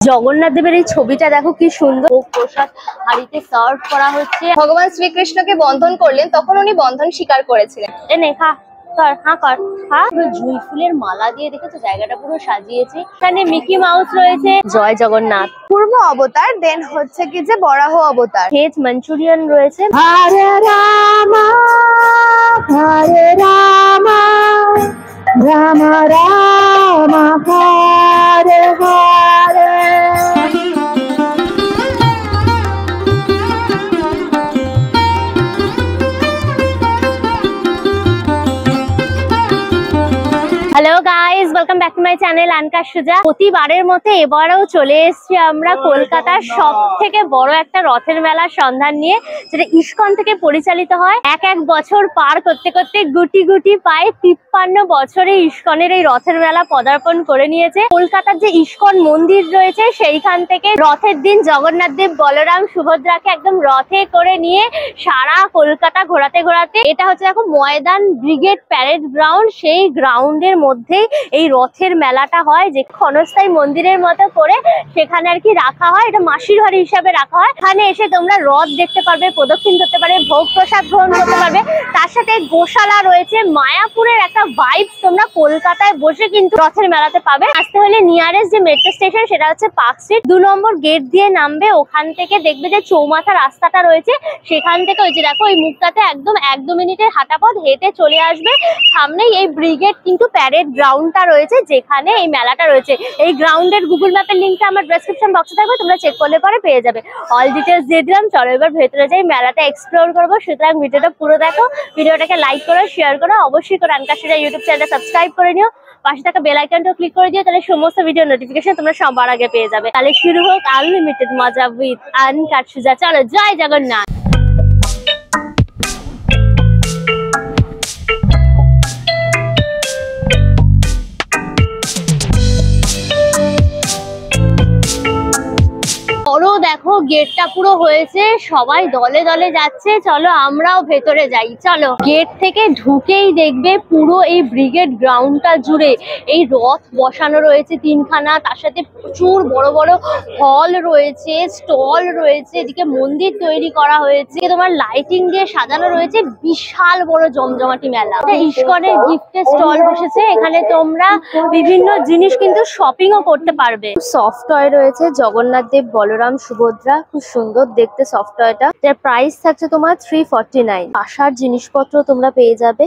জগন্নাথ দেবের এই ছবিটা দেখো কি সুন্দর, প্রসাদ হাড়িতে সার্ভ করা হচ্ছে। ভগবান শ্রীকৃষ্ণকে বন্ধন করলেন, তখন উনি বন্ধন স্বীকার করেছিলেন। এনে খা কর, হ্যাঁ কর, হ্যাঁ। জুঁই ফুলের মালা দিয়ে দেখেছো জায়গাটা পুরো সাজিয়েছে। এখানে মিকি মাউস রয়েছে। জয় জগন্নাথ। পূর্ব অবতার, দেন হচ্ছে কি যে বরাহ অবতার। ভেজ মাঞ্চুরিয়ান রয়েছে। Hare Ram Hare Ram Ram Ram Hare Hare. Hello guys, welcome back to my channel আনকার সুজা। প্রতিবারের মতো এবারেও চলে এসেছি আমরা কলকাতার সব থেকে বড় একটা রথের মেলার সন্ধান নিয়ে, যেটা ইস্কন থেকে পরিচালিত হয়। এক বছর পার করতে করতে গুটি গুটি পায়ে 53 বছরে ইস্কনের এই রথের মেলা পদার্পণ করে নিয়েছে। কলকাতার যে ইস্কন মন্দির রয়েছে সেইখান থেকে রথের দিন জগন্নাথ দেব বলরাম সুভদ্রাকে একদম রথে করে নিয়ে সারা কলকাতা ঘোরাতে ঘোরাতে, এটা হচ্ছে দেখো ময়দান ব্রিগেড প্যারেড গ্রাউন্ড, সেই গ্রাউন্ডের মধ্যে এই রথের মেলাটা হয়, যে ক্ষণস্থায়ী মন্দিরের মতো করে সেখানে আর কি রাখা হয়। এটা মাসির বাড়ি হিসাবে রাখা হয়। এখানে এসে তোমরা রথ দেখতে পারবে, প্রদক্ষিণ করতে পারবে, ভোগ প্রসাদ গ্রহণ করতে পারবে। তার সাথে গোশালা রয়েছে। মায়াপুরের একটা ভাইব তোমরা কলকাতায় বসে কিন্তু রথের মেলাতে পাবে। আসতে হলে নিয়ারেস্ট যে মেট্রো স্টেশন সেটা হচ্ছে পার্ক স্ট্রিট। 2 নম্বর গেট দিয়ে নামবে, ওখান থেকে দেখবে যে চৌমাথা রাস্তাটা রয়েছে, সেখান থেকে ওই যে দেখো এই মুখটাতে একদম 1-2 মিনিটের হাঁটা পথ হেঁটে চলে আসবে। সামনেই এই ব্রিগেড কিন্তু প্যারেড গ্রাউন্ডটা রয়েছে, যেখানে এই মেলাটা রয়েছে। এই গ্রাউন্ডের গুগল ম্যাপের লিঙ্কটা আমার ডেসক্রিপশন বক্সে থাকবে, তোমরা চেক করলে পরে পেয়ে যাবে। অল ডিটেলস দিয়ে দিলাম। চলো এবার ভেতরে যাই, মেলাটা এক্সপ্লোর করবো। সুতরাং ভিডিওটা পুরো দেখো, ভিডিওটাকে লাইক করো, শেয়ার করো, অবশ্যই করে আনকার সুজা ইউটিউব চ্যানেলটা সাবস্ক্রাইব করে নিও। পাশে থাকা বেল আইকনটা ক্লিক করে দিও, তাহলে সমস্ত ভিডিও নোটিফিকেশন তোমরা সবার আগে পেয়ে যাবে। তাহলে শুরু হোক আনলিমিটেড মজা উইথ আনকার সুজা। চলো, জয় জগন্নাথ। দেখো গেটটা পুরো হয়েছে, সবাই দলে দলে যাচ্ছে। চলো আমরাও ভেতরে যাই। চলো, গেট থেকে ঢুকেই দেখবে পুরো এই ব্রিগেড গ্রাউন্ডটা জুড়ে এই রথ বসানো রয়েছে 3খানা। তার সাথে প্রচুর বড় বড় হল রয়েছে, স্টল রয়েছে, এদিকে মন্দির তৈরি করা হয়েছে, তোমার লাইটিং দিয়ে সাজানো রয়েছে। বিশাল বড় জমজমাটি মেলা। ইস্কনের গিফটের স্টল বসেছে, এখানে তোমরা বিভিন্ন জিনিস কিন্তু শপিংও করতে পারবে। সফট টয় রয়েছে, জগন্নাথ দেব বলরাম সুভদ্রা, খুব সুন্দর দেখতে সফট টয়টা। যার প্রাইস থাকছে তোমার 349। আশার জিনিসপত্র তোমরা পেয়ে যাবে।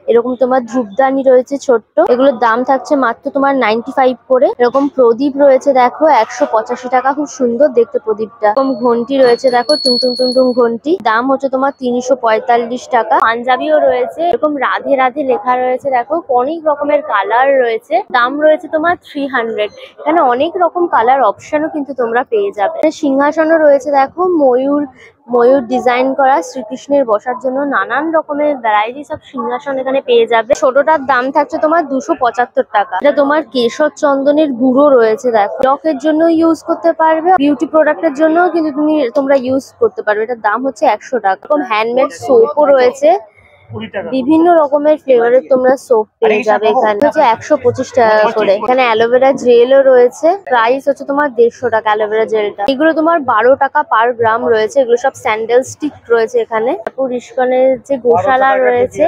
এরকম তোমার ধূপদানি রয়েছে ছোট্ট, এগুলোর দাম থাকছে মাত্র তোমার 95 করে। এরকম প্রদীপ রয়েছে দেখো 185 টাকা, খুব সুন্দর দেখতে প্রদীপটা। এরকম ঘন্টি রয়েছে দেখো, টুংটুং টুংটুং ঘন্টি, দাম হচ্ছে তোমার 345 টাকা। পাঞ্জাবিও রয়েছে, এরকম রাধে রাধে লেখা রয়েছে দেখো, অনেক রকমের কালার রয়েছে, দাম রয়েছে তোমার 300। এখানে অনেক রকম কালার অপশনও কিন্তু তোমরা পেয়ে যাবে। সিংহাসনও রয়েছে দেখো, ময়ূর ডিজাইন করা, শ্রীকৃষ্ণের বসার জন্য নানান রকমের ভ্যারাইটি সব সিংহাসন এখানে পেয়ে যাবে। ছোটটার দাম থাকছে তোমার 275 টাকা। এটা তোমার কেশর চন্দনের গুঁড়ো রয়েছে দেখো, ত্বকের জন্য ইউজ করতে পারবে, বিউটি প্রোডাক্টের জন্য কিন্তু তোমরা ইউজ করতে পারবে। এটার দাম হচ্ছে 100 টাকা। এরকম হ্যান্ডমেড সোপও রয়েছে, বিভিন্ন রকমের ফ্লেভারের তোমরা সোপ পেয়ে যাবে। এখানে হচ্ছে 125 টাকা করে। এখানে অ্যালোভেরা জেলও রয়েছে, প্রাইস হচ্ছে তোমার 150 টাকা অ্যালোভেরা জেলটা। এগুলো তোমার 12 টাকা পার গ্রাম রয়েছে। এগুলো সব স্যান্ডেল স্টিক রয়েছে এখানে। তারপর ইস্কনের যে গোশালা রয়েছে,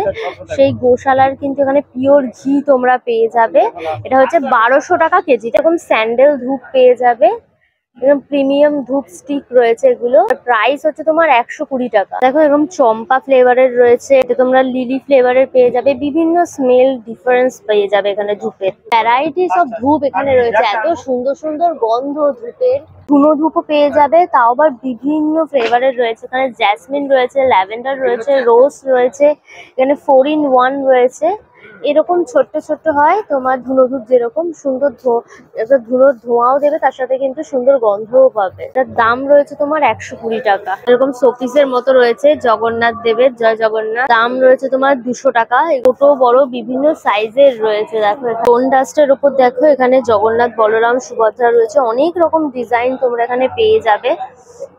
সেই গোশালার কিন্তু এখানে পিওর ঘি তোমরা পেয়ে যাবে। এটা হচ্ছে 1200 টাকা কেজি। এরকম স্যান্ডেল ধূপ পেয়ে যাবে, প্রিমিয়াম ধূপ স্টিক রয়েছে, এগুলো প্রাইস হচ্ছে তোমার 120 টাকা। দেখো এরকম চম্পা ফ্লেভারের রয়েছে, এটা তোমরা লিলি ফ্লেভারের পেয়ে যাবে। বিভিন্ন স্মেল ডিফারেন্স পেয়ে যাবে এখানে ধূপের। ভ্যারাইটিস অফ ধূপ এখানে রয়েছে, এত সুন্দর সুন্দর গন্ধ ধূপের। ধুনো ধূপও পেয়ে যাবে, তাও আবার বিভিন্ন ফ্লেভারের রয়েছে। এখানে জ্যাসমিন রয়েছে, ল্যাভেন্ডার রয়েছে, রোজ রয়েছে, এখানে 4 in 1 রয়েছে। এরকম ছোট্ট ছোট্ট হয় তোমার ধুনো ধূপ, যেরকম সুন্দর ধুনোর ধোঁয়াও দেবে, তার সাথে কিন্তু সুন্দর গন্ধও পাবে। তার দাম রয়েছে তোমার 120 টাকা। এরকম শোপিসের মতো রয়েছে জগন্নাথ দেবের, জয় জগন্নাথ, দাম রয়েছে তোমার 200 টাকা। ছোট বড় বিভিন্ন সাইজের রয়েছে। দেখো স্টোন ডাস্টের উপর দেখো এখানে জগন্নাথ বলরাম সুভদ্রা রয়েছে, অনেক রকম ডিজাইন তোমরা এখানে পেয়ে যাবে।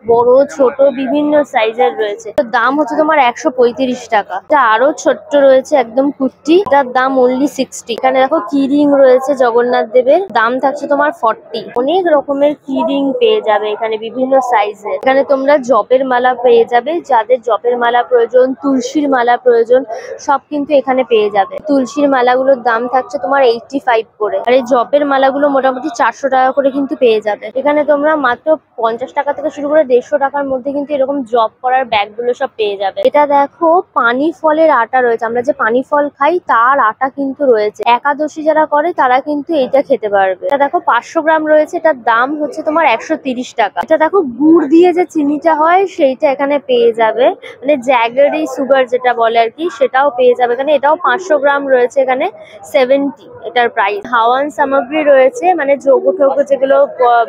বড় ছোট বিভিন্ন সাইজের রয়েছে। দাম হচ্ছে তোমার 135 টাকা। এটা আরো ছোট্ট রয়েছে একদম কুর্তি, এটার দাম অনলি 60। এখানে দেখো কি রিং রয়েছে জগন্নাথ দেবের, দাম থাকছে তোমার 40। অনেক রকমের কি রিং পেয়ে যাবে এখানে বিভিন্ন সাইজের। এখানে তোমরা জপের মালা পেয়ে যাবে, যাদের জপের মালা প্রয়োজন, তুলসীর মালা প্রয়োজন, সব কিন্তু এখানে পেয়ে যাবে। তুলসীর মালাগুলোর দাম থাকছে তোমার 85 করে, আর এই জপের মালাগুলো মোটামুটি 400 টাকা করে কিন্তু পেয়ে যাবে। এখানে তোমরা মাত্র 50 টাকা থেকে শুরু করে 150 টাকার মধ্যে কিন্তু এরকম জব করার ব্যাগ গুলো সব পেয়ে যাবে। এটা দেখো পানি ফলের আটা রয়েছে, আমরা যে পানি ফল খাই তার আটা কিন্তু রয়েছে। একাদশী যারা করে তারা কিন্তু এইটা খেতে পারবে। এটা দেখো 500 গ্রাম রয়েছে, এটার দাম হচ্ছে তোমার 130 টাকা। এটা দেখো গুড় দিয়ে যে চিনিটা হয় সেইটা এখানে পেয়ে যাবে, মানে জ্যাগারি সুগার যেটা বলে আর কি, সেটাও পেয়ে যাবে এখানে। এটাও 500 গ্রাম রয়েছে, এখানে 70 এটার প্রাইস। হাওয়ান সামগ্রী রয়েছে, মানে যোগ্য টোগ্য যেগুলো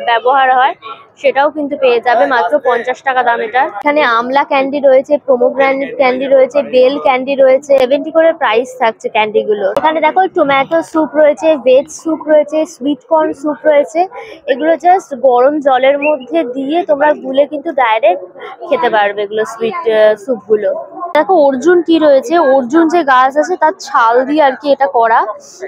ব্যবহার হয় সেটাও কিন্তু পেয়ে যাবে মাত্র 50 টাকা দাম এটা। এখানে আমলা ক্যান্ডি রয়েছে, পোমোগ্রানেট ক্যান্ডি রয়েছে, বেল ক্যান্ডি রয়েছে, 70 করে প্রাইস থাকছে ক্যান্ডি গুলো। এখানে দেখো টমেটো স্যুপ রয়েছে, ভেজ স্যুপ রয়েছে, সুইট কর্ন স্যুপ রয়েছে। এগুলো জাস্ট গরম জলের মধ্যে দিয়ে তোমরা গুলে কিন্তু ডাইরেক্ট খেতে পারবে এগুলো সুইট স্যুপ গুলো। দেখো অর্জুন টি রয়েছে, অর্জুন যে গাছ আছে তার ছাল দিয়ে আর কি এটা করা।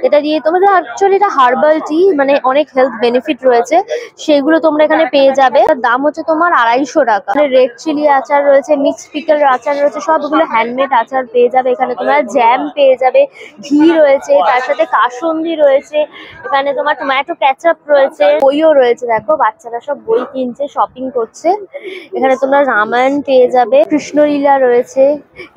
এটা দিয়ে তোমাদের অ্যাকচুয়ালি এটা হার্বাল টি, মানে অনেক হেলথ বেনিফিট রয়েছে, সেগুলো তোমরা এখানে পেয়ে যাবে। তার দাম হচ্ছে তোমার 250 টাকা। রেড চিলি আচার রয়েছে, মিক্সড পিকল আচার রয়েছে, সবগুলো হ্যান্ডমেড আচার পেয়ে যাবে এখানে। তোমরা জ্যাম পেয়ে যাবে, ঘি রয়েছে, তার সাথে কাসুন্দি রয়েছে, এখানে তোমার টমেটো কেচাপ রয়েছে, বইও রয়েছে। দেখো বাচ্চারা সব বই কিনছে, শপিং করছে। এখানে তোমরা রামায়ণ পেয়ে যাবে, কৃষ্ণলীলা রয়েছে,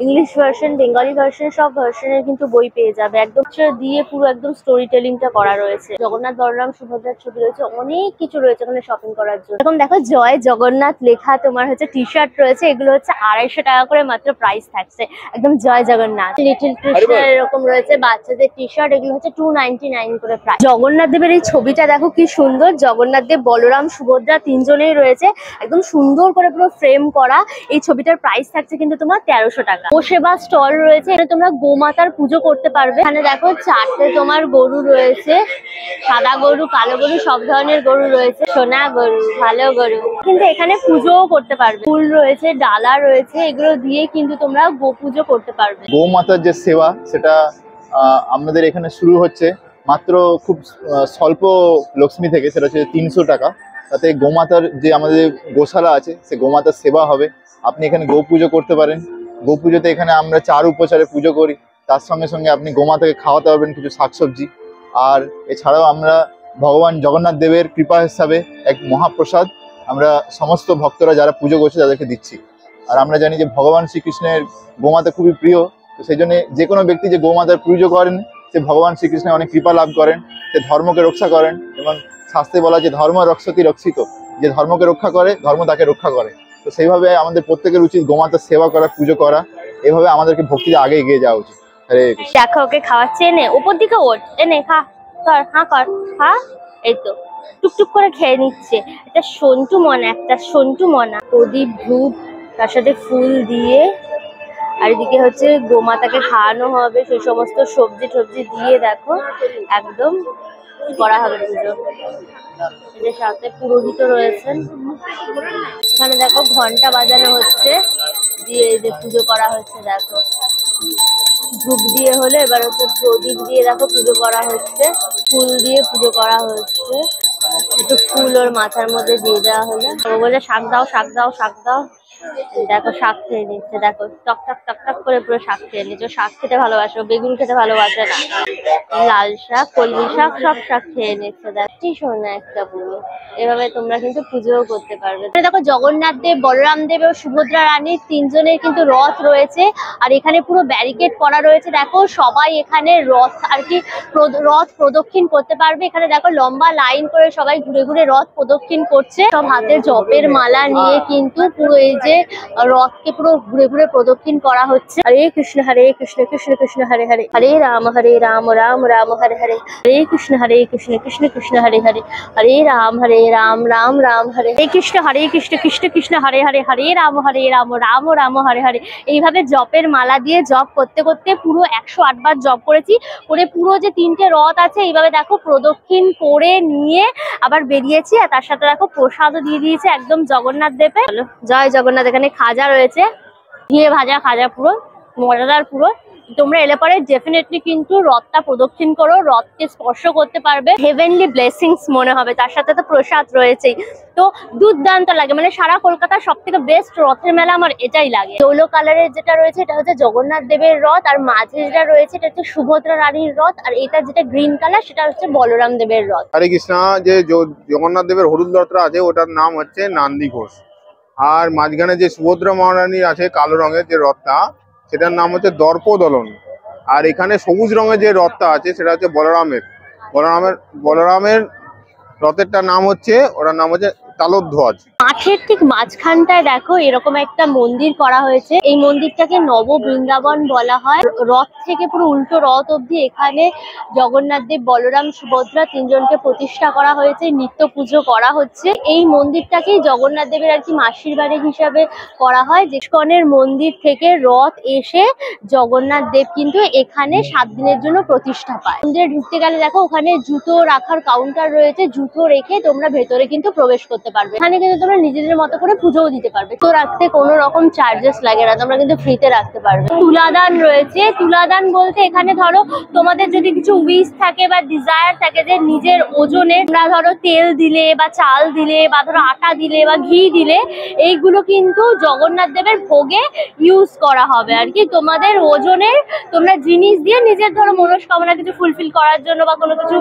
ইংলিশ ভার্সন, বেঙ্গলি ভার্সন, সব ভার্সনের কিন্তু বই পেয়ে যাবে। একদম দিয়ে পুরো একদম স্টোরি টেলিংটা করা রয়েছে। জগন্নাথ বলরাম সুভদ্রার ছবি রয়েছে, অনেক কিছু রয়েছে এখানে শপিং করার জন্য। এখন দেখো জয় জগন্নাথ লেখা তোমার হচ্ছে টি শার্ট রয়েছে, এগুলো হচ্ছে 250 টাকা করে মাত্র প্রাইস থাকছে, একদম জয় জগন্নাথ। লিটিল কৃষ্ণ এরকম রয়েছে বাচ্চাদের টি শার্ট, এগুলো হচ্ছে 299 করে প্রাইস। জগন্নাথ দেবের এই ছবিটা দেখো কি সুন্দর, জগন্নাথ দেব, বলরাম, সুভদ্রা তিনজনেই রয়েছে, একদম সুন্দর করে পুরো ফ্রেম করা। এই ছবিটার প্রাইস থাকছে কিন্তু তোমার 1300 টাকা। সেবা স্টল রয়েছে, এটা তোমরা গোমাতার পুজো করতে পারবে। এখানে দেখো 4টে তোমার গরু রয়েছে, সাদা গরু, কালো গরু, সব ধরনের গরু রয়েছে, সোনা গরু, ভালো গরু, কিন্তু এখানে পুজোও করতে পারবে। ফুল রয়েছে, ডালা রয়েছে, এগুলো দিয়ে কিন্তু তোমরা গো পুজো করতে পারবে। গোমাতার যে সেবা সেটা আমাদের এখানে শুরু হচ্ছে মাত্র খুব স্বল্প লক্ষ্মী থেকে, সেটা হচ্ছে 300 টাকা। তাতে গোমাতার যে আমাদের গোশালা আছে সে গোমাতার সেবা হবে। আপনি এখানে গো পুজো করতে পারেন। গো পুজোতে এখানে আমরা 4 উপচারে পুজো করি, তার সঙ্গে সঙ্গে আপনি গোমাতাকে খাওয়াতে পারবেন কিছু শাকসবজি। আর এছাড়াও আমরা ভগবান জগন্নাথ দেবের কৃপা হিসাবে এক মহাপ্রসাদ আমরা সমস্ত ভক্তরা যারা পুজো করছে তাদেরকে দিচ্ছি। আর আমরা জানি যে ভগবান শ্রীকৃষ্ণের গোমাতা খুবই প্রিয়, তো সেই জন্য যে কোনো ব্যক্তি যে গোমাতার পুজো করেন সে ভগবান শ্রীকৃষ্ণের অনেক কৃপা লাভ করেন, সে ধর্মকে রক্ষা করেন। এবং শাস্ত্রে বলা যে ধর্ম রক্ষতি রক্ষিত, যে ধর্মকে রক্ষা করে ধর্ম তাকে রক্ষা করে। তো সেইভাবে আমাদের প্রত্যেকের উচিত গোমাতার সেবা করা, পুজো করা, এভাবে আমাদেরকে ভক্তিতে আগে এগিয়ে যাওয়া উচিত। হরে কৃষ্ণ। দেখো ওকে খাওয়াচ্ছে, এনে উপর দিকে ওঠ, এনে খা, কর, হা কর, হা, এই তো টুকটুক করে খেয়ে নিচ্ছে। এটা সন্টু মনা, একটা সন্টু মনা। প্রদীপ, ধূপ, তার সাথে ফুল দিয়ে, আর এদিকে হচ্ছে গোমাতাকে খাওয়ানো হবে, সেই সমস্ত সবজি টবজি দিয়ে দেখো একদম করা হবে পুজো। এদের সাথে পুরোহিত রয়েছেন, এখানে দেখো ঘন্টা বাজানো হচ্ছে, দিয়ে এই যে পুজো করা হচ্ছে। দেখো ধূপ দিয়ে হলে এবার হচ্ছে প্রদীপ দিয়ে দেখো পুজো করা হচ্ছে, ফুল দিয়ে পুজো করা হচ্ছে। একটু ফুল ওর মাথার মধ্যে দিয়ে দেওয়া হলো, ও বলে শাক দাও, শাক দাও, শাক দাও। দেখো শাক খেয়ে নিচ্ছে, দেখো টক টক টক টক করে পুরো শাক খেয়ে নিচ্ছে। শাক খেতে ভালোবাসে, বেগুন খেতে ভালোবাসে না, লাল শাক, কলমি শাক, সব শাক খেয়ে নিচ্ছে। দেখছি শোনা একটা পুরো। এভাবে তোমরা কিন্তু পুজোও করতে পারবে। দেখো জগন্নাথ দেব, বলরাম দেব ও সুভদ্রা রানীর তিনজনের কিন্তু রথ রয়েছে, আর এখানে পুরো ব্যারিকেড করা রয়েছে। দেখো সবাই এখানে রথ আর কি রথ প্রদক্ষিণ করতে পারবে। এখানে দেখো লম্বা লাইন করে সবাই ঘুরে ঘুরে রথ প্রদক্ষিণ করছে, সব হাতে জপের মালা নিয়ে কিন্তু পুরো এই যে হচ্ছে রথকে পুরো ঘুরে ঘুরে প্রদক্ষিণ করা হচ্ছে। হরে কৃষ্ণ কৃষ্ণ কৃষ্ণ হরে হরে, হরে রাম রাম রাম হরে হরে, হরে কৃষ্ণ কৃষ্ণ কৃষ্ণ হরে হরে, হরে রাম রাম রাম হরে কৃষ্ণ কৃষ্ণ কৃষ্ণ হরে হরে, হরে রাম রাম রাম হরে হরে। এইভাবে জপের মালা দিয়ে জপ করতে করতে পুরো 108 বার জপ করেছি, করে পুরো যে 3টে রথ আছে এইভাবে দেখো প্রদক্ষিণ করে নিয়ে আবার বেরিয়েছি। আর তার সাথে দেখো প্রসাদও দিয়ে দিয়েছে একদম জগন্নাথ দেবে। জয় জগন্নাথ। এখানে খাজা রয়েছে, ঘিয়ে ভাজা খাজা, পুরো মজাদার। পুরো তোমরা এলে পরে ডেফিনেটলি কিন্তু রথটা প্রদক্ষিণ করো, রথকে স্পর্শ করতে পারবে, হেভেনলি ব্লেসিংস মনে হবে। তার সাথে তো প্রসাদ রয়েছেই, তো দুর্দান্ত লাগে। মানে সারা কলকাতার সব থেকে বেস্ট রথের মেলা আমার এটাই লাগে। ইয়েলো কালারের যেটা রয়েছে এটা হচ্ছে জগন্নাথ দেবের রথ, আর মাঝে যেটা রয়েছে এটা হচ্ছে সুভদ্রা রানীর রথ, আর এটা যেটা গ্রিন কালার সেটা হচ্ছে বলরাম দেবের রথ। হরে কৃষ্ণ। যে জগন্নাথ দেবের হলুদ রথটা আছে ওটার নাম হচ্ছে নান্দি ঘোষ, আর মাঝখানে যে সুভদ্রা মহারানীর আছে কালো রঙের যে রথটা সেটার নাম হচ্ছে দর্পদলন, আর এখানে সবুজ রঙের যে রথটা আছে সেটা হচ্ছে বলরামের রথেরটার নাম হচ্ছে, ওটার নাম হচ্ছে তালধ্বজ। মাঠের ঠিক মাঝখানটায় দেখো এরকম একটা মন্দির করা হয়েছে। এই মন্দিরটাকে নব বৃন্দাবন বলা হয়। রথ থেকে পুরো উল্টো রথ অব্দি এখানে জগন্নাথ দেব, বলরাম, সুভদ্রা তিনজনকে প্রতিষ্ঠা করা হয়েছে, নিত্য পুজো করা হচ্ছে। এই মন্দিরটাকেই জগন্নাথ দেবের আর কি মাসির বাড়ি হিসাবে করা হয়। যে ইস্কনের মন্দির থেকে রথ এসে জগন্নাথ দেব কিন্তু এখানে 7 দিনের জন্য প্রতিষ্ঠা পায়। মন্দিরে ঢুকতে গেলে দেখো ওখানে জুতো রাখার কাউন্টার রয়েছে, জুতো রেখে তোমরা ভেতরে কিন্তু প্রবেশ করতে পারবে। এখানে কিন্তু তোমরা নিজেদের মতো করে পুজোও দিতে পারবে, তো রাখতে কোনো রকম চার্জেস লাগে না, তোমরা কিন্তু ফ্রিতে রাখতে পারবে। তুলাদান রয়েছে। তুলাদান বলতে এখানে ধরো তোমাদের যদি কিছু উইশ থাকে বা ডিজায়ার থাকে যে নিজের ওজনে তোমরা ধরো তেল দিলে বা চাল দিলে বা ধরো আটা দিলে বা ঘি দিলে, এইগুলো কিন্তু জগন্নাথ দেবের ভোগে ইউজ করা হবে আর কি। তোমাদের ওজনের তোমরা জিনিস দিয়ে নিজের ধরো মনস্কামনা কিছু ফুলফিল করার জন্য বা কোনো কিছু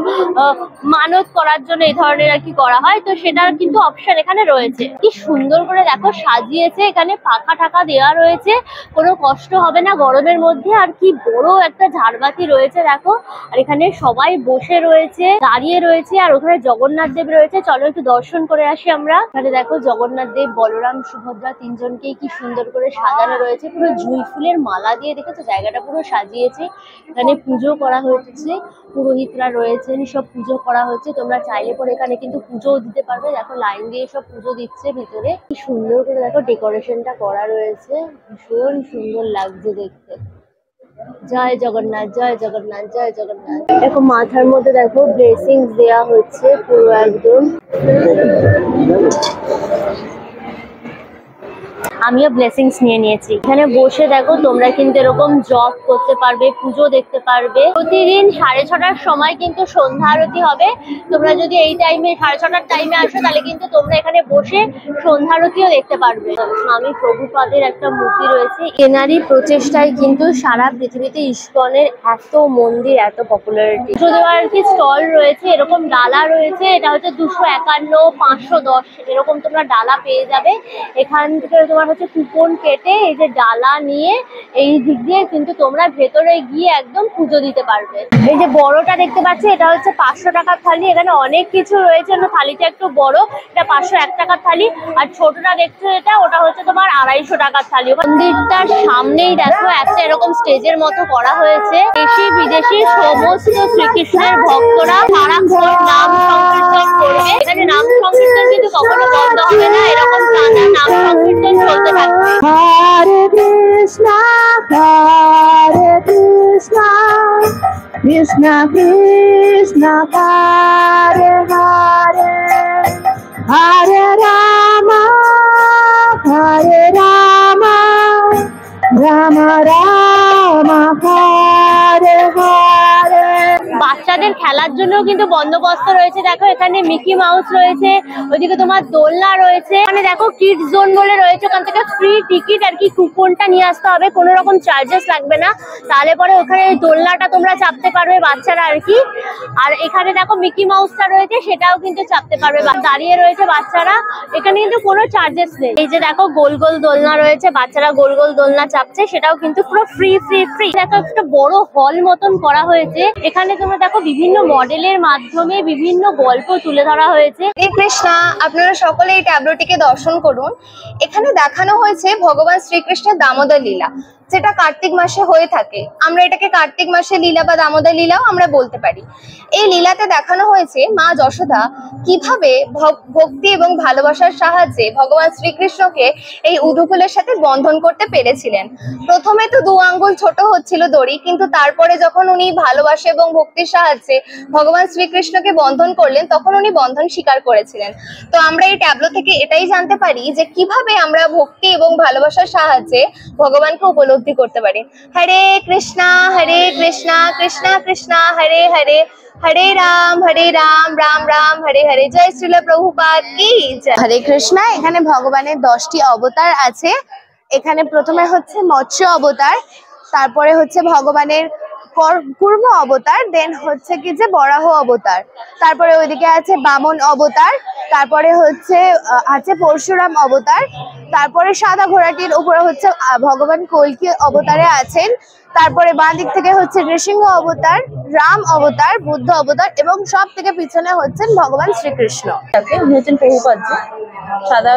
মানত করার জন্য এই ধরনের আর কি করা হয়, তো সেটার কিন্তু অপশন এখানে রয়েছে। কি সুন্দর করে দেখো সাজিয়েছে, এখানে পাখা টাকা দেওয়া রয়েছে, কোনো কষ্ট হবে না গরমের মধ্যে। আর কি বড় একটা ঝাড়বাতি রয়েছে দেখো, আর এখানে সবাই বসে রয়েছে, দাঁড়িয়ে রয়েছে, আর ওখানে জগন্নাথ দেব রয়েছে। চলো একটু দর্শন করে আসি আমরা। এখানে দেখো জগন্নাথ দেব, বলরাম, সুভদ্রা তিনজনকেই কি সুন্দর করে সাজানো রয়েছে, পুরো জুঁই ফুলের মালা দিয়ে দেখেছো জায়গাটা পুরো সাজিয়েছে। এখানে পুজো করা হচ্ছে, পুরোহিতরা রয়েছেন, সব পুজো করা হচ্ছে। তোমরা চাইলে পরে এখানে কিন্তু পুজোও দিতে পারবে। দেখো লাইন দিয়ে সব পুজো দিচ্ছে ভেতরে, কি সুন্দর করে দেখো ডেকোরেশনটা করা রয়েছে, ভীষণ সুন্দর লাগছে দেখতে। জয় জগন্নাথ, জয় জগন্নাথ, জয় জগন্নাথ। দেখো মাথার মধ্যে দেখো ব্লেসিংস দেওয়া হচ্ছে পুরো একদম। আমিও ব্লেসিংস নিয়ে নিয়েছি। এখানে বসে দেখো তোমরা কিন্তু এরকম জব করতে পারবে, পুজো দেখতে পারবে। প্রতিদিন 6:30টার সময় কিন্তু সন্ধ্যা আরতি হবে। তোমরা যদি এই টাইমে 6:30টার টাইমে আসো তাহলে কিন্তু তোমরা এখানে বসে সন্ধ্যা আরতিও দেখতে পারবে। স্বামী প্রভুপাদের একটা মূর্তি রয়েছে। এনারই প্রচেষ্টায় কিন্তু সারা পৃথিবীতে ইস্কনের এত মন্দির, এত পপুলারিটি। শুধু আর কি স্টল রয়েছে, এরকম ডালা রয়েছে। এটা হচ্ছে 251, 510 এরকম তোমরা ডালা পেয়ে যাবে। এখান থেকে তোমার হচ্ছে কুপন কেটে এই যে ডালা নিয়ে এই দিক দিয়ে কিন্তু তোমরা ভেতরে গিয়ে একদম পুজো দিতে পারবে। এই যে বড়টা দেখতে পাচ্ছি এটা হচ্ছে 500 টাকার থালি। এখানে অনেক কিছু রয়েছে, থালিটা একটু বড়, এটা 501 টাকার থালি। আর ছোটটা দেখছো এটা, ওটা হচ্ছে তোমার 250 টাকার থালি। মন্দিরটার সামনেই দেখো একটা এরকম স্টেজের মতো করা হয়েছে। দেশি বিদেশি সমস্ত শ্রীকৃষ্ণের ভক্তরা সারাক্ষণ নাম সংকীর্তন করবে। এখানে নাম সংকীর্তন কিন্তু কখনো বন্ধ হবে না, এরকম টানা নাম সংকীর্তন চলতে থাকবে। হরে কৃষ্ণ কৃষ্ণ কৃষ্ণ হরে হরে, হরে রাম রাম রাম হরে হরে। বাচ্চাদের খেলার জন্য কিন্তু বন্দোবস্ত রয়েছে। দেখো এখানে মিকি মাউস রয়েছে, ওইদিকে তোমার দোলনা রয়েছে। এখানে দেখো কিডস জোন বলে রয়েছে, ওখান থেকে ফ্রি টিকিট আর কি, কুপনটা নিয়ে আসতে হবে, কোনো রকম চার্জেস লাগবে না। তাহলে পরে ওখানে দোলনাটা তোমরা চাপতে পারবে বাচ্চারা আর কি। আর এখানে দেখো মিকি মাউসটা রয়েছে, সেটাও কিন্তু চাপতে পারবে, দাঁড়িয়ে রয়েছে বাচ্চারা। এখানে কিন্তু কোনো চার্জেস নেই। এই যে দেখো গোল গোল দোলনা রয়েছে, বাচ্চারা গোল গোল দোলনা চাপছে, সেটাও কিন্তু পুরো ফ্রি ফ্রি ফ্রি। দেখো একটা বড় হল মতন করা হয়েছে। এখানে তোমরা দেখো বিভিন্ন মডেলের মাধ্যমে বিভিন্ন গল্প তুলে ধরা হয়েছে। হরে কৃষ্ণা, আপনারা সকলে এই ট্যাবলোটিকে দর্শন করুন। এখানে দেখানো হয়েছে ভগবান শ্রীকৃষ্ণের দামোদর লীলা, যেটা কার্তিক মাসে হয়ে থাকে। আমরা এটাকে কার্তিক মাসের লীলা বা দামোদর লীলাও আমরা বলতে পারি। এই লীলাতে দেখানো হয়েছে মা যশোদা কিভাবে ভক্তি এবং ভালোবাসার সাহায্যে ভগবান শ্রীকৃষ্ণকে এই উদুকুলের সাথে বন্ধন করতে পেরেছিলেন। প্রথমে তো 2 আঙ্গুল ছোট হচ্ছিল দড়ি, কিন্তু তারপরে যখন উনি ভালোবাসা এবং ভক্তির সাহায্যে ভগবান শ্রীকৃষ্ণকে বন্ধন করলেন, তখন উনি বন্ধন স্বীকার করেছিলেন। তো আমরা এই ট্যাবলো থেকে এটাই জানতে পারি যে কিভাবে আমরা ভক্তি এবং ভালোবাসার সাহায্যে ভগবানকে উপলব্ধি করতে পারি। হরে কৃষ্ণা কৃষ্ণা কৃষ্ণা হরে হরে, হরে রাম রাম রাম হরে হরে। জয় শ্রীল প্রভুপাদ কি জয়। হরে কৃষ্ণা। এখানে ভগবানের 10টি অবতার আছে। এখানে প্রথমে হচ্ছে মৎস্য অবতার, তারপরে হচ্ছে ভগবানের কুর্ম অবতার, দেন হচ্ছে কি যে বরাহ অবতার, তারপরে ওইদিকে আছে বামন অবতার, তারপরে হচ্ছে আছে পরশুরাম অবতার, তারপরে সাদা ঘোড়াটির উপরে হচ্ছে ভগবান কল্কি অবতারে আছেন, তারপরে বাঁ দিক থেকে হচ্ছে নৃসিংহ অবতার, রাম অবতার, বুদ্ধ অবতার, এবং সব থেকে পিছনে হচ্ছেন ভগবান শ্রীকৃষ্ণ। উনি হচ্ছেন প্রভুপাদজি, সাদা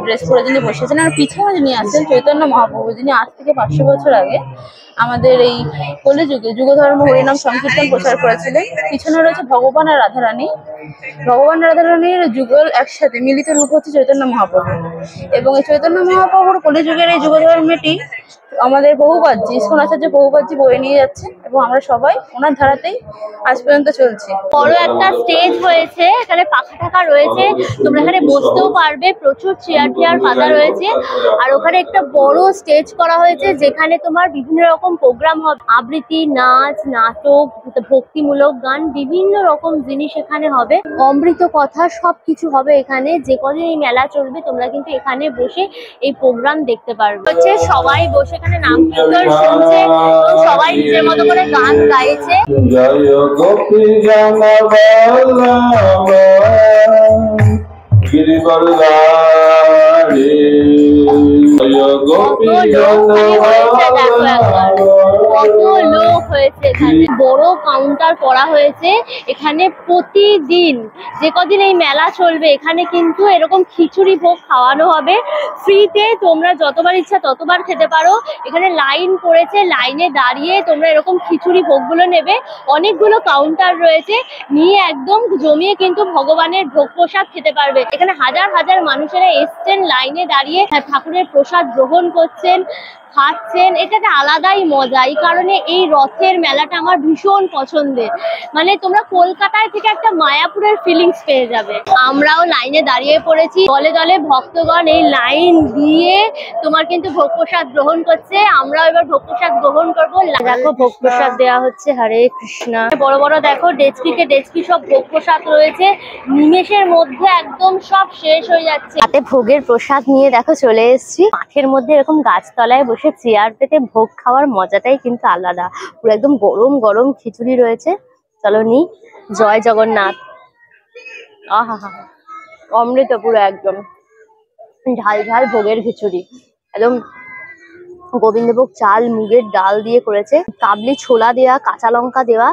ড্রেস পরে যিনি বসেছেন। আর পিছনে যিনি আছেন চৈতন্য মহাপ্রভু, যিনি আজ থেকে 500 বছর আগে আমাদের এই কলিযুগে যুগধর্ম হরিনাম সংকীর্তন প্রচার করেছিলেন। পিছনে রয়েছে ভগবান আর রাধারানী। ভগবান রাধারানীর যুগল একসাথে মিলিত রূপ হচ্ছে চৈতন্য মহাপ্রভু, এবং এই চৈতন্য মহাপ্রভুর কলিযুগের এই যুগধর্মটি আমাদের প্রভুপাদজি, ইস্কন আচার্য প্রভুপাদজি বয়ে নিয়ে যাচ্ছেন, এবং আমরা সবাই ওনার ধারাতেই আজ পর্যন্ত চলছি। বড় একটা স্টেজ হয়েছে, এখানে পাখা টাকা রয়েছে, তোমরা এখানে বসতেও পারবে, প্রচুর চেয়ার পাতা রয়েছে। আর ওখানে একটা বড় স্টেজ করা হয়েছে, যেখানে তোমার বিভিন্ন রকম প্রোগ্রাম হবে, আবৃত্তি, নাচ, নাটক, ভক্তিমূলক গান, বিভিন্ন রকম জিনিস এখানে হবে, অমৃত কথা সবকিছু হবে এখানে। যে কদিন এই মেলা চলবে তোমরা কিন্তু এখানে বসে এই প্রোগ্রাম দেখতে পারবে। হচ্ছে সবাই বসে এখানে নাম কীর্তন শুনছে এবং সবাই নিজের মতো করে গান গাইছে। জয় গোপী জনবল্লভ গিরিবল্লারী, জয় গোপী কত লোক হয়েছে এখানে। বড় কাউন্টার করা হয়েছে এখানে। প্রতিদিন যে কদিন এই মেলা চলবে এখানে কিন্তু এরকম খিচুড়ি ভোগ খাওয়ানো হবে ফ্রিতে। তোমরা যতবার ইচ্ছা ততবার খেতে পারো। এখানে লাইন করেছে, লাইনে দাঁড়িয়ে তোমরা এরকম খিচুড়ি ভোগগুলো নেবে। অনেকগুলো কাউন্টার রয়েছে, নিয়ে একদম জমিয়ে কিন্তু ভগবানের ভোগ প্রসাদ খেতে পারবে। এখানে হাজার হাজার মানুষেরা এসছেন, লাইনে দাঁড়িয়ে ঠাকুরের প্রসাদ গ্রহণ করছেন, খাচ্ছেন। এটা একটা আলাদাই মজা। এই কারণে এই রথের মেলাটা আমার ভীষণ পছন্দের। মানে তোমরা কলকাতায় থেকে একটা মায়াপুরের ফিলিংস পেয়ে যাবে। আমরাও লাইনে দাঁড়িয়ে পড়েছি, দলে দলে ভক্তগণ এই লাইন দিয়ে তোমার কিন্তু ভোগ প্রসাদ গ্রহণ করছে। আমরাও এবার ভোগ প্রসাদ গ্রহণ করবো। দেখো ভোগ প্রসাদ দেওয়া হচ্ছে। হরে কৃষ্ণা। বড় বড় দেখো ডেচকিকে ডেচকি সব ভোগ প্রসাদ রয়েছে, নিমেষের মধ্যে একদম সব শেষ হয়ে যাচ্ছে। হাতে ভোগের প্রসাদ নিয়ে দেখো চলে এসেছি। মাঠের মধ্যে এরকম গাছতলায় বসে চেয়ার পেতে ভোগ খাওয়ার মজাটাই কিন্তু আলাদা। পুরো একদম গরম গরম খিচুড়ি রয়েছে। চলো নি। জয় জগন্নাথ। আহা হা, অমৃত পুরো একদম ঝাল ঝাল ভোগের খিচুড়ি, একদম গোবিন্দভোগ চাল মুগের ডাল দিয়ে করেছে, কাবলি ছোলা দেওয়া, কাঁচা লঙ্কা দেওয়া,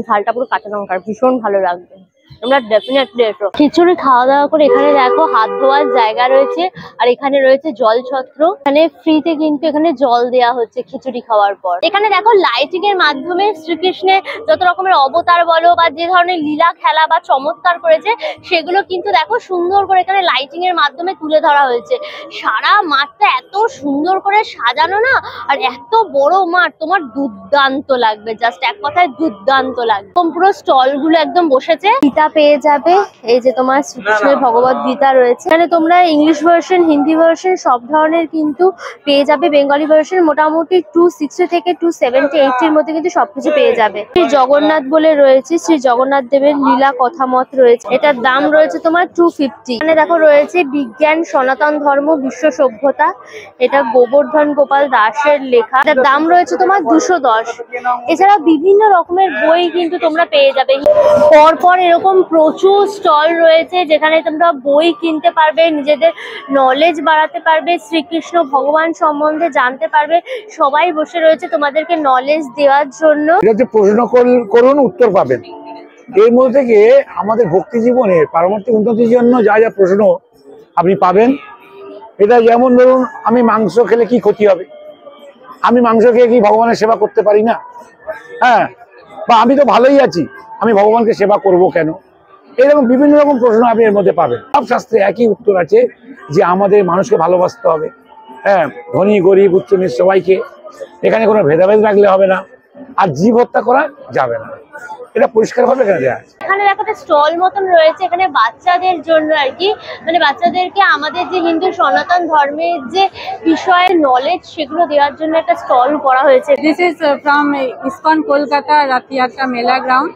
ঝালটা পুরো কাঁচা লঙ্কার, ভীষণ ভালো লাগবে। তোমরা ডেফিনেটলি এসো। খিচুড়ি খাওয়া দাওয়া করে এখানে দেখো হাত ধোয়ার জায়গা রয়েছে, আর এখানে রয়েছে জল ছত্র। এখানে ফ্রিতে কিন্তু এখানে জল দেওয়া হচ্ছে খিচুড়ি খাওয়ার পর। এখানে দেখো লাইটিং এর মাধ্যমে শ্রীকৃষ্ণের যত রকমের অবতার বলো বা যে ধরনের লীলা খেলা বা চমৎকার করেছে সেগুলো কিন্তু দেখো সুন্দর করে এখানে লাইটিং এর মাধ্যমে তুলে ধরা হয়েছে। সারা মাঠটা এত সুন্দর করে সাজানো না, আর এত বড় মাঠ, তোমার দুর্দান্ত লাগবে। জাস্ট এক কথায় দুর্দান্ত লাগবে। পুরো স্টল গুলো একদম বসেছে। গীতা পেয়ে যাবে, এই যে তোমার শ্রীকৃষ্ণের ভগবত গীতা রয়েছে এখানে। তোমরা ইংলিশ ভার্সন, হিন্দি ভার্সন সব ধরনের কিন্তু পেয়ে যাবে। বেঙ্গলি ভার্সন মোটামুটি 260 থেকে 270-80 মধ্যে কিন্তু সবকিছু পেয়ে যাবে। শ্রী জগন্নাথ বলে রয়েছে, শ্রী জগন্নাথ দেবের লীলা কথামত রয়েছে। এটার দাম রয়েছে তোমার 250। এখানে দেখো রয়েছে বিজ্ঞান, সনাতন ধর্ম, বিশ্ব সভ্যতা। এটা গোবর্ধন গোপাল দাসের লেখা। এটার দাম রয়েছে তোমার 210। এছাড়া বিভিন্ন রকমের বই কিন্তু তোমরা পেয়ে যাবে। পরপর এরকম এরকম প্রচুর স্টল রয়েছে যেখানে তোমরা বই কিনতে পারবে, নিজেদের নলেজ বাড়াতে পারবে, শ্রীকৃষ্ণ ভগবান সম্বন্ধে জানতে পারবে। সবাই বসে রয়েছে তোমাদেরকে নলেজ দেওয়ার জন্য। এটা হচ্ছে প্রশ্ন করুন, উত্তর পাবেন। এর মধ্যে থেকে আমাদের ভক্তি জীবনের পারমার্থিক উন্নতির জন্য যা যা প্রশ্ন আপনি পাবেন। এটা যেমন ধরুন, আমি মাংস খেলে কি ক্ষতি হবে, আমি মাংস খেয়ে কি ভগবানের সেবা করতে পারি না, হ্যাঁ, বা আমি তো ভালোই আছি, আমি ভগবানকে সেবা করব কেন, এরকম বিভিন্ন রকম প্রশ্ন আপনি এর মধ্যে পাবেন। সব শাস্ত্রে একই উত্তর আছে যে আমাদের মানুষকে ভালোবাসতে হবে, হ্যাঁ, ধনী গরিব উচ্চ নিচ সবাইকে, এখানে কোনো ভেদাভেদ রাখলে হবে না, আর জীব হত্যা করা যাবে না, এটা পরিষ্কারভাবে এখানে দেওয়া আছে। এখানে দেখো একটা স্টল মতন রয়েছে, এখানে বাচ্চাদের জন্য আর কি, মানে বাচ্চাদেরকে আমাদের যে হিন্দু সনাতন ধর্মের যে বিষয়ে নলেজ সেগুলো দেওয়ার জন্য একটা স্টল করা হয়েছে। This is from ISKCON Kolkata Rath Yatra Mela ground,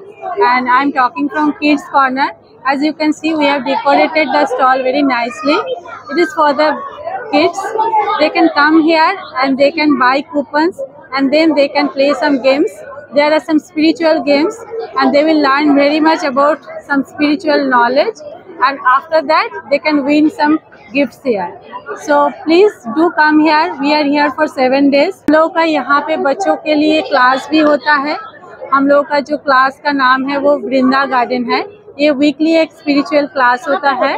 and I'm talking from Kids Corner. As you can see, we have decorated the stall very nicely. It is for the kids. They can come here and they can buy coupons, and then they can play some games. There are some spiritual games, and they will learn very much about some spiritual knowledge, and after that they can win some gifts here. So please do come here. We are here for 7 days. हम लोग का यहाँ पे बच्चों के लिए class भी होता है। हम लोग का जो क्लास का नाम है वो वृंदा गार्डन है। ये वीकली एक स्पिरिचुअल क्लास होता है।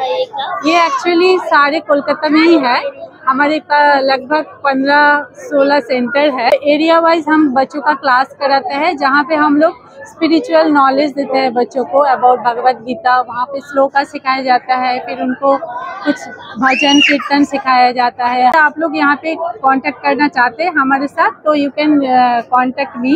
ये एक्चुअली सारे कोलकाता में ही है। हमारे का लगभग 15-16 सेंटर है। एरिया वाइज हम बच्चों का क्लास कराते हैं, जहाँ पे हम लोग स्पिरिचुअल नॉलेज देते हैं बच्चों को अबाउट भगवत गीता। वहाँ पे श्लोका सिखाया जाता है, फिर उनको कुछ भजन कीर्तन सिखाया जाता है। आप लोग यहाँ पे कांटेक्ट करना चाहते हैं हमारे साथ, तो you can contact me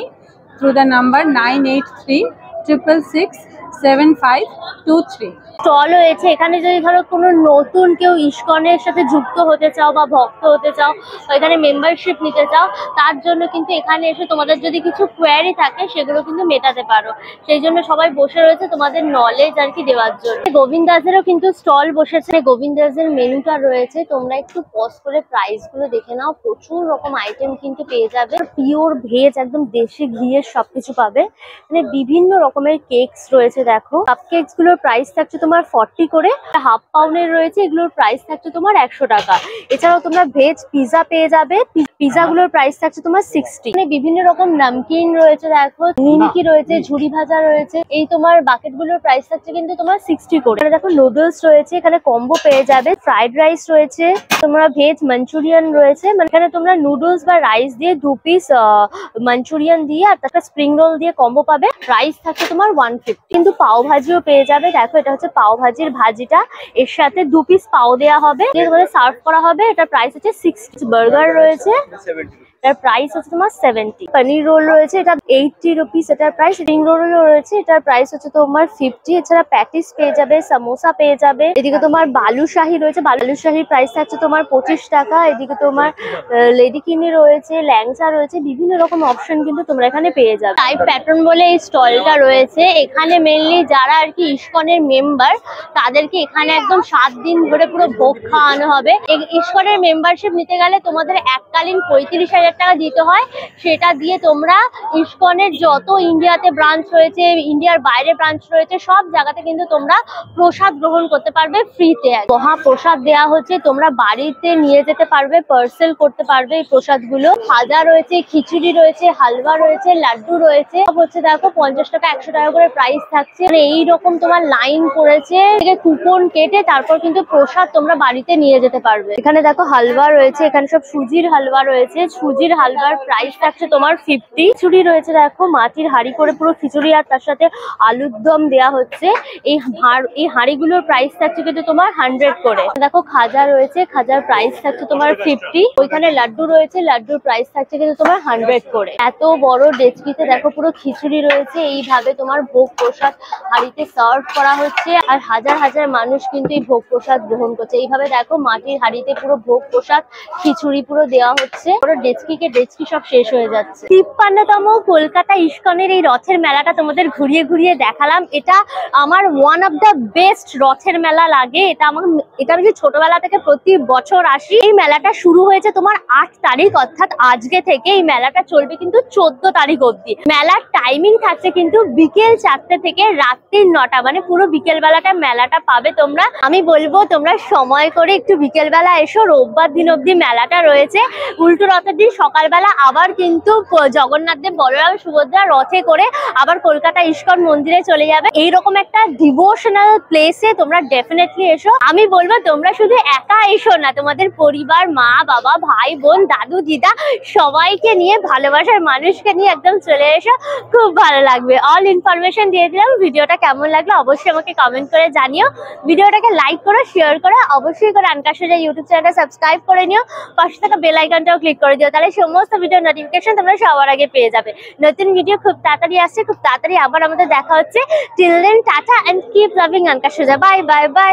through the number 9836667523। Stall হয়েছে এখানে। যদি ধরো কোনো নতুন কেউ ইস্কনের সাথে যুক্ত হতে চাও বা ভক্ত হতে চাও বা এখানে মেম্বারশিপ নিতে চাও, তার জন্য কিন্তু এখানে এসে তোমাদের যদি কিছু কোয়ারি থাকে সেগুলো কিন্তু মেটাতে পারো। সেই জন্য সবাই বসে রয়েছে তোমাদের নলেজ আর কি দেওয়ার জন্য। গোবিন্দাসেরও কিন্তু স্টল বসেছে। গোবিন্দাসের মেনুটা রয়েছে, তোমরা একটু পজ করে প্রাইস গুলো দেখে নাও। প্রচুর রকম আইটেম কিন্তু পেয়ে যাবে, পিওর ভেজ, একদম দেশি ঘিয়ের সবকিছু পাবে। মানে বিভিন্ন রকমের কেকস রয়েছে। দেখো কাপ কেকস গুলোর প্রাইস থাকছে তোমার 40 করে, হাফ পাউন্ডের রয়েছে, এগুলোর প্রাইস থাকছে তোমার 100 টাকা। এছাড়াও তোমরা ভেজ পিজা পেয়ে যাবে, পিজা গুলোর প্রাইস থাকছে তোমার 60। মানে বিভিন্ন রকম নামকিন রয়েছে, দেখো নিমকি রয়েছে, ঝুড়ি ভাজা রয়েছে। এই তোমার বাকেট গুলোর প্রাইস থাকছে কিন্তু তোমার 60 করে। দেখো নুডলস রয়েছে, এখানে কম্বো পেয়ে যাবে। ফ্রাইড রাইস রয়েছে, তোমরা ভেজ মাঞ্চুরিয়ান রয়েছে, মানে এখানে তোমরা নুডলস বা রাইস দিয়ে 2 পিস মাঞ্চুরিয়ান দিয়ে আর তারপর স্প্রিং রোল দিয়ে কম্বো পাবে। প্রাইস থাকছে তোমার 150। কিন্তু পাও ভাজিও পেয়ে যাবে। দেখো এটা হচ্ছে পাও ভাজির ভাজিটা, এর সাথে 2 পিস পাও দেওয়া হবে, তোমাদের সার্ভ করা হবে। এটার প্রাইস হচ্ছে 60। বার্গার রয়েছে, এটার প্রাইস হচ্ছে তোমার 70। পনির রোল রয়েছে, এটা 80 রুপিস এটার প্রাইস। স্প্রিং রোলও রয়েছে, এটার প্রাইস হচ্ছে তোমার 50। এছাড়া প্যাটিস পেয়ে যাবে, সামোসা পেয়ে যাবে। এদিকে তোমার বালুশাহী রয়েছে, বালুশাহীর প্রাইস থাকছে তোমার 25 টাকা। এদিকে তোমার লেডিকিনি রয়েছে, ল্যাংচা রয়েছে, বিভিন্ন রকম অপশন কিন্তু তোমরা এখানে পেয়ে যাবে। টাইপ প্যাটার্ন বলে এই স্টলটা রয়েছে। এখানে মেনলি যারা আর কি ইস্কনের মেম্বার, তাদেরকে এখানে একদম 7 দিন ধরে পুরো ভোগ খাওয়ানো হবে। ইস্কনের মেম্বারশিপ নিতে গেলে তোমাদের এককালীন 35,000 টাকা দিতে হয়। সেটা দিয়ে তোমরা ইস্কনের যত ইন্ডিয়াতে ব্রাঞ্চ রয়েছে, ইন্ডিয়ার বাইরে ব্রাঞ্চ রয়েছে, সব জায়গাতে কিন্তু তোমরা প্রসাদ গ্রহণ করতে পারবে ফ্রিতে। মহাপ্রসাদ দেওয়া হচ্ছে, তোমরা বাড়িতে নিয়ে যেতে পারবে, পার্সেল করতে পারবে এই প্রসাদগুলো। ভাজা রয়েছে, খিচুড়ি রয়েছে, হালুয়া রয়েছে, লাড্ডু রয়েছে। সব হচ্ছে দেখো 50 টাকা 100 টাকা করে প্রাইস থাকছে। মানে এইরকম তোমার লাইন পড়েছে, কুপন কেটে তারপর কিন্তু প্রসাদ তোমরা বাড়িতে নিয়ে যেতে পারবে। এখানে দেখো হালুয়া রয়েছে, এখানে সব সুজির হালুয়া রয়েছে। সুজির হালুয়ার প্রাইস থাকছে তোমার 50। খিচুড়ি রয়েছে, দেখো মাটির হাঁড়ি করে পুরো খিচুড়ি আর তার সাথে আলুর দম দেওয়া হচ্ছে। এই হাঁড়িগুলোর প্রাইস থাকছে কিন্তু তোমার 100 করে। দেখো খাজা রয়েছে, খাজার প্রাইস থাকছে তোমার 50। ওইখানে লাড্ডু রয়েছে, লাড্ডুর প্রাইস থাকছে কিন্তু তোমার 100 করে। এত বড় ডেচকিতে দেখো পুরো খিচুড়ি রয়েছে। এইভাবে তোমার ভোগ প্রসাদ হাঁড়িতে সার্ভ করা হচ্ছে, আর হাজার হাজার মানুষ কিন্তু এই ভোগ প্রসাদ গ্রহণ করছে। এইভাবে দেখো মাটির হাঁড়িতে পুরো ভোগ প্রসাদ খিচুড়ি পুরো দেওয়া হচ্ছে। পুরো ডেচকি টিকিটের রেটস কি সব শেষ হয়ে যাচ্ছে। 53তম কলকাতা ইস্কনের এই রথের মেলাটা তোমাদের ঘুরিয়ে ঘুরিয়ে দেখালাম। এটা আমার ওয়ান অফ দ্য বেস্ট রথের মেলা লাগে। এটা আমি ছোটবেলা থেকে প্রতি বছর আসি। এই মেলাটা শুরু হয়েছে তোমার 8 তারিখ, অর্থাৎ আজকে থেকে। এই মেলাটা চলবে কিন্তু 14 তারিখ অব্দি। মেলার টাইমিং থাকছে কিন্তু বিকেল 4টে থেকে রাত্রি 9টা, মানে পুরো বিকেল বেলাটা মেলাটা পাবে তোমরা। আমি বলবো তোমরা সময় করে একটু বিকেল বেলা এসো। রোববার দিন অব্দি মেলাটা রয়েছে। উল্টো রথের দিন সকালবেলা আবার কিন্তু জগন্নাথ দেব, বলরাম, সুভদ্রা রথে করে আবার কলকাতা ইস্কন মন্দিরে চলে যাবে। এইরকম একটা ডিভোশনাল প্লেসে তোমরা ডেফিনেটলি এসো। আমি বলবো তোমরা শুধু একা এসো না, তোমাদের পরিবার, মা বাবা, ভাই বোন, দাদু দিদা সবাইকে নিয়ে, ভালোবাসার মানুষকে নিয়ে একদম চলে এসো, খুব ভালো লাগবে। অল ইনফরমেশন দিয়ে দিলাম। ভিডিওটা কেমন লাগলো অবশ্যই আমাকে কমেন্ট করে জানিও। ভিডিওটাকে লাইক করো, শেয়ার করো, অবশ্যই করে আনকাশোজা ইউটিউব চ্যানেলটা সাবস্ক্রাইব করে নিও। পাশে থাকা বেল আইকনটাও ক্লিক করে দিও, তাহলে সমস্ত ভিডিও নোটিফিকেশন তোমরা সবার আগে পেয়ে যাবে। নতুন ভিডিও খুব তাড়াতাড়ি আসছে, খুব তাড়াতাড়ি আবার আমাদের দেখা হচ্ছে। Till then tata and keep loving আনকাশোজা। Bye bye by.